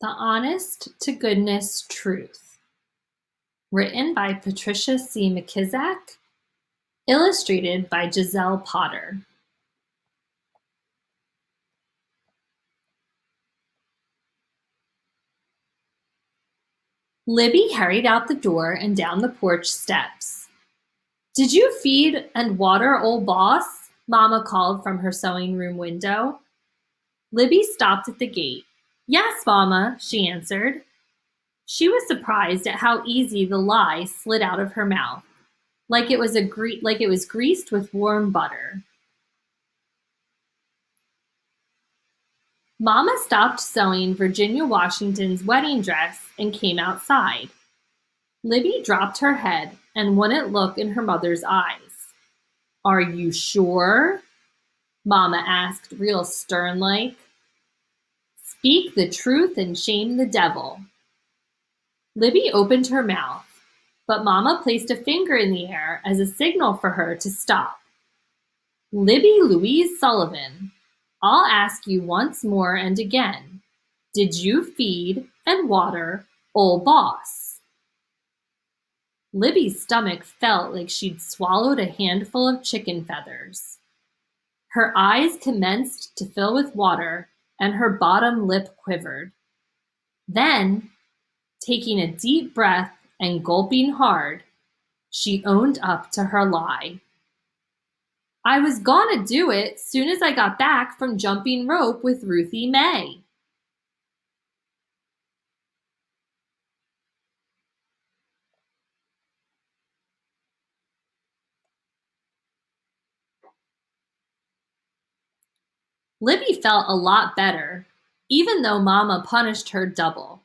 The Honest to Goodness Truth. Written by Patricia C. McKizak. Illustrated by Giselle Potter. Libby hurried out the door and down the porch steps. "Did you feed and water old boss?" Mama called from her sewing room window. Libby stopped at the gate. "Yes, Mama," she answered. She was surprised at how easy the lie slid out of her mouth, like it was greased with warm butter. Mama stopped sewing Virginia Washington's wedding dress and came outside. Libby dropped her head and wouldn't look in her mother's eyes. "Are you sure?" Mama asked, real stern-like. "Speak the truth and shame the devil." Libby opened her mouth, but Mama placed a finger in the air as a signal for her to stop. "Libby Louise Sullivan, I'll ask you once more and again. Did you feed and water old boss?" Libby's stomach felt like she'd swallowed a handful of chicken feathers. Her eyes commenced to fill with water and her bottom lip quivered. Then, taking a deep breath and gulping hard, she owned up to her lie. "I was gonna do it soon as I got back from jumping rope with Ruthie May." Libby felt a lot better, even though Mama punished her double.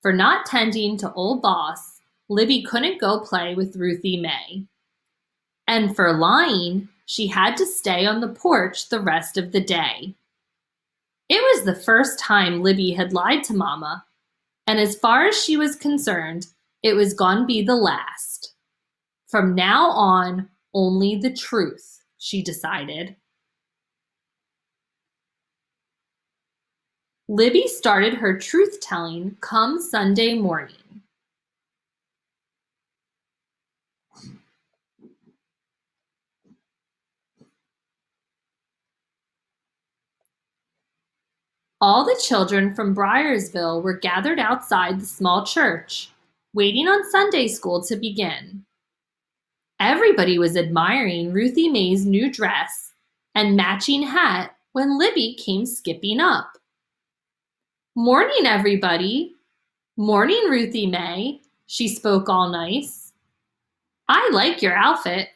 For not tending to old boss, Libby couldn't go play with Ruthie May. And for lying, she had to stay on the porch the rest of the day. It was the first time Libby had lied to Mama, and as far as she was concerned, it was gonna be the last. From now on, only the truth, she decided. Libby started her truth-telling come Sunday morning. All the children from Briarsville were gathered outside the small church, waiting on Sunday school to begin. Everybody was admiring Ruthie May's new dress and matching hat when Libby came skipping up. "Morning, everybody." "Morning, Ruthie May," she spoke all nice. "I like your outfit.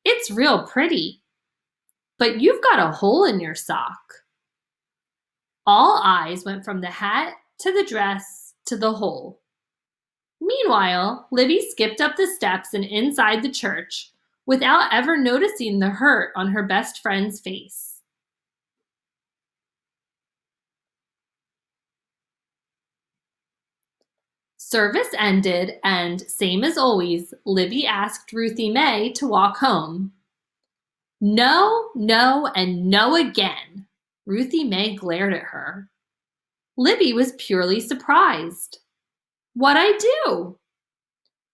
It's real pretty. But you've got a hole in your sock." All eyes went from the hat to the dress to the hole. Meanwhile, Libby skipped up the steps and inside the church without ever noticing the hurt on her best friend's face. Service ended, and, same as always, Libby asked Ruthie May to walk home. "No, no, and no again." Ruthie May glared at her. Libby was purely surprised. "What'd I do?"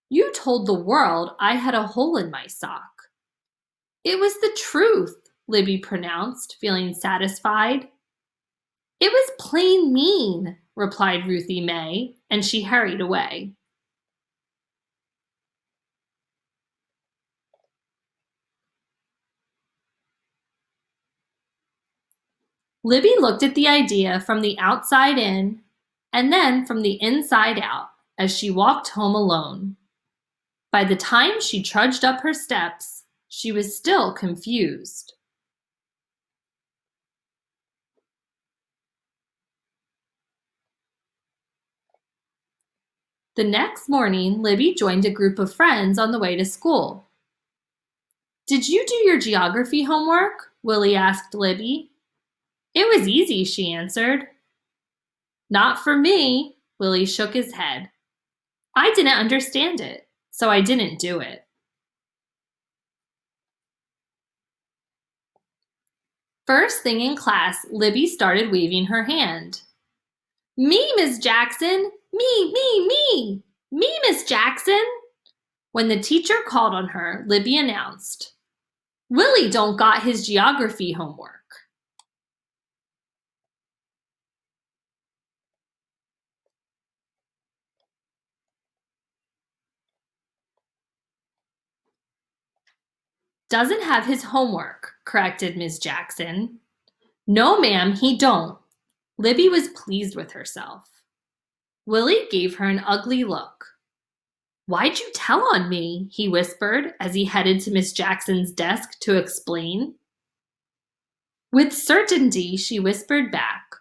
"You told the world I had a hole in my sock." "It was the truth," Libby pronounced, feeling satisfied. "It was plain mean," replied Ruthie May, and she hurried away. Libby looked at the idea from the outside in and then from the inside out as she walked home alone. By the time she trudged up her steps, she was still confused. The next morning, Libby joined a group of friends on the way to school. "Did you do your geography homework?" Willie asked Libby. "It was easy," she answered. "Not for me," Willie shook his head. "I didn't understand it, so I didn't do it." First thing in class, Libby started waving her hand. Me, Miss Jackson! Me! Me, Miss Jackson! When the teacher called on her, Libby announced, Willie don't got his geography homework. Doesn't have his homework, corrected Miss Jackson. No, ma'am, he don't. Libby was pleased with herself. Willie gave her an ugly look. Why'd you tell on me? He whispered as he headed to Miss Jackson's desk to explain. With certainty, she whispered back,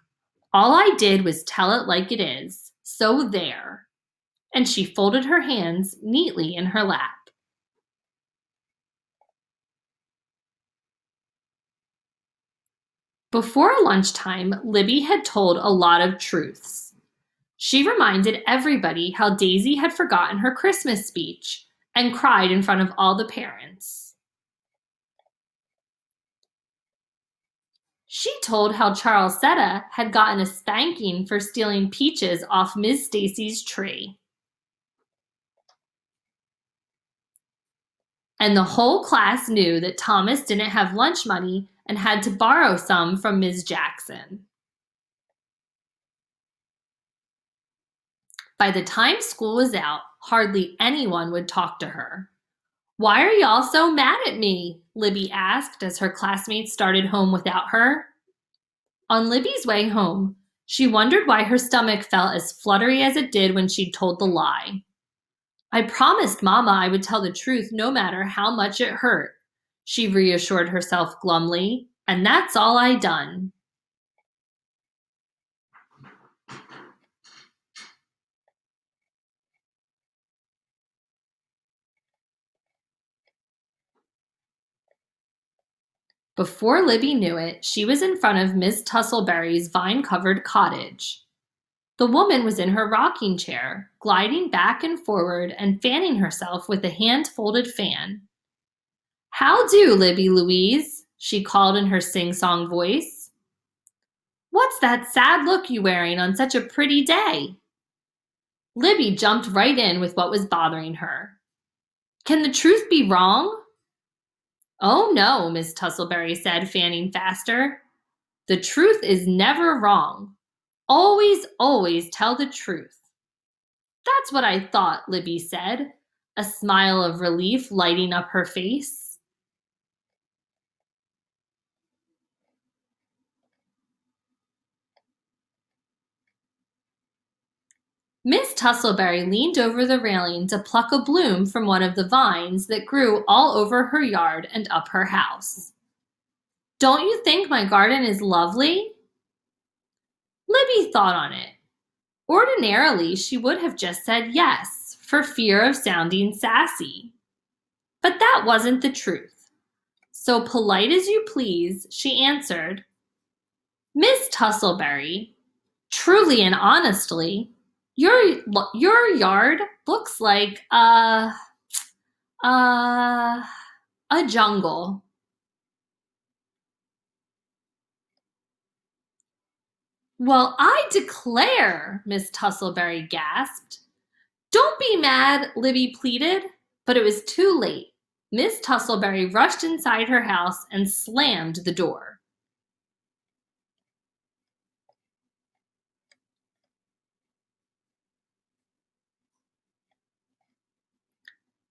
All I did was tell it like it is, so there. And she folded her hands neatly in her lap. Before lunchtime, Libby had told a lot of truths. She reminded everybody how Daisy had forgotten her Christmas speech and cried in front of all the parents. She told how Charles Setta had gotten a spanking for stealing peaches off Miss Stacy's tree. And the whole class knew that Thomas didn't have lunch money and had to borrow some from Ms. Jackson. By the time school was out, hardly anyone would talk to her. Why are y'all so mad at me? Libby asked as her classmates started home without her. On Libby's way home, she wondered why her stomach felt as fluttery as it did when she'd told the lie. I promised Mama I would tell the truth no matter how much it hurt, she reassured herself glumly, and that's all I done. Before Libby knew it, she was in front of Miss Tussleberry's vine-covered cottage. The woman was in her rocking chair, gliding back and forward and fanning herself with a hand-folded fan. How do, Libby Louise? She called in her sing-song voice. What's that sad look you wearing on such a pretty day? Libby jumped right in with what was bothering her. Can the truth be wrong? Oh no, Miss Tussleberry said, fanning faster. The truth is never wrong. Always, always tell the truth. That's what I thought, Libby said, a smile of relief lighting up her face. Miss Tussleberry leaned over the railing to pluck a bloom from one of the vines that grew all over her yard and up her house. Don't you think my garden is lovely? Libby thought on it. Ordinarily, she would have just said yes, for fear of sounding sassy. But that wasn't the truth. So polite as you please, she answered, Miss Tussleberry, truly and honestly, your yard looks like a jungle. Well, I declare, Miss Tussleberry gasped. Don't be mad, Libby pleaded, but it was too late. Miss Tussleberry rushed inside her house and slammed the door.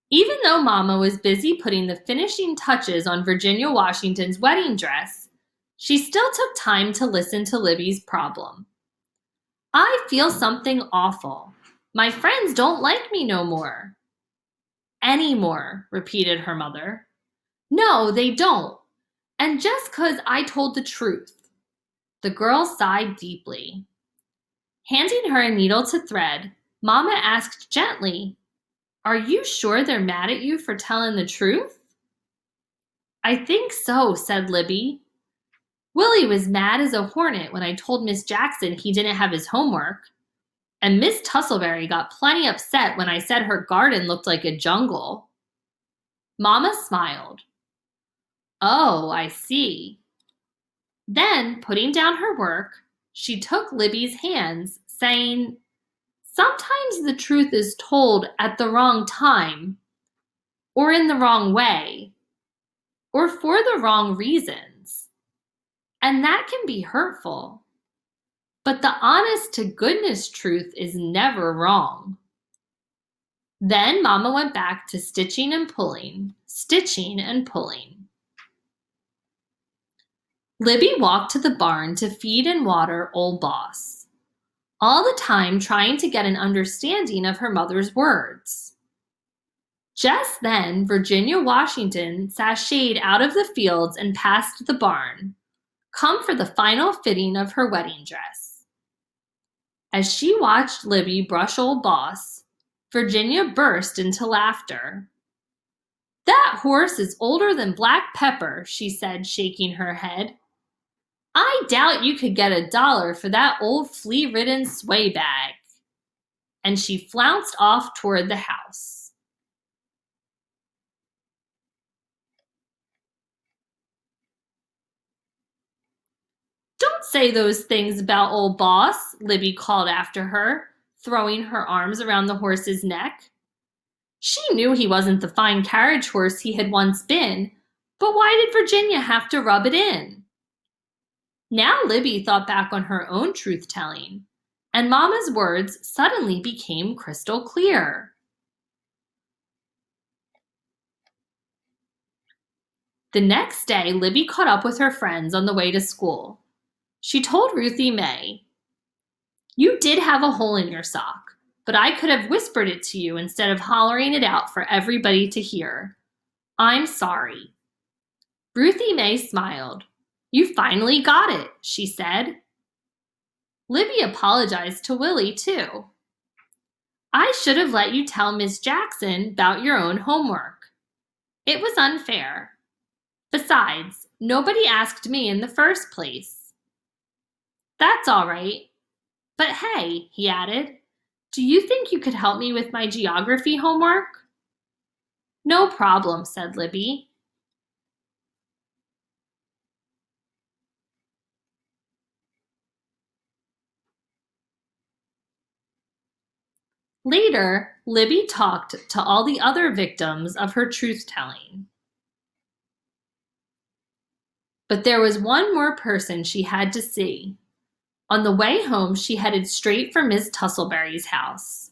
Even though Mama was busy putting the finishing touches on Virginia Washington's wedding dress, she still took time to listen to Libby's problem. I feel something awful. My friends don't like me no more. Anymore, repeated her mother. No, they don't. And just 'cause I told the truth. The girl sighed deeply. Handing her a needle to thread, Mama asked gently, Are you sure they're mad at you for telling the truth? I think so, said Libby. Willie was mad as a hornet when I told Miss Jackson he didn't have his homework. And Miss Tussleberry got plenty upset when I said her garden looked like a jungle. Mama smiled. Oh, I see. Then, putting down her work, she took Libby's hands, saying, "Sometimes the truth is told at the wrong time, or in the wrong way, or for the wrong reasons, and that can be hurtful. But the honest to goodness truth is never wrong." Then Mama went back to stitching and pulling, stitching and pulling. Libby walked to the barn to feed and water Old Boss, all the time trying to get an understanding of her mother's words. Just then, Virginia Washington sashayed out of the fields and past the barn, come for the final fitting of her wedding dress. As she watched Libby brush Old Boss, Virginia burst into laughter. "That horse is older than black pepper," she said, shaking her head. "I doubt you could get $1 for that old flea-ridden sway bag." And she flounced off toward the house. "Don't say those things about Old Boss," Libby called after her, throwing her arms around the horse's neck. She knew he wasn't the fine carriage horse he had once been, but why did Virginia have to rub it in? Now Libby thought back on her own truth-telling, and Mama's words suddenly became crystal clear. The next day, Libby caught up with her friends on the way to school. She told Ruthie May, "You did have a hole in your sock, but I could have whispered it to you instead of hollering it out for everybody to hear. I'm sorry." Ruthie May smiled. "You finally got it," she said. Libby apologized to Willie, too. "I should have let you tell Miss Jackson about your own homework. It was unfair. Besides, nobody asked me in the first place." "That's all right. But hey," he added, "do you think you could help me with my geography homework?" "No problem," said Libby. Later, Libby talked to all the other victims of her truth-telling. But there was one more person she had to see. On the way home, she headed straight for Miss Tussleberry's house.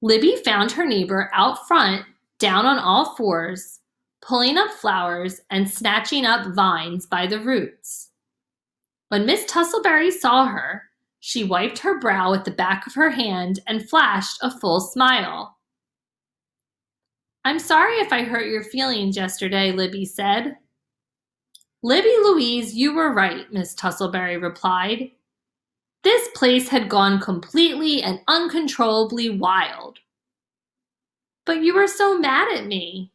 Libby found her neighbor out front, down on all fours, pulling up flowers and snatching up vines by the roots. When Miss Tussleberry saw her, she wiped her brow with the back of her hand and flashed a full smile. "I'm sorry if I hurt your feelings yesterday," Libby said. "Libby Louise, you were right," Miss Tussleberry replied. "This place had gone completely and uncontrollably wild." "But you were so mad at me."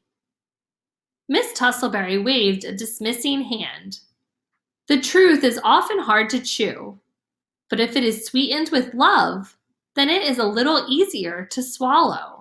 Miss Tussleberry waved a dismissing hand. "The truth is often hard to chew, but if it is sweetened with love, then it is a little easier to swallow."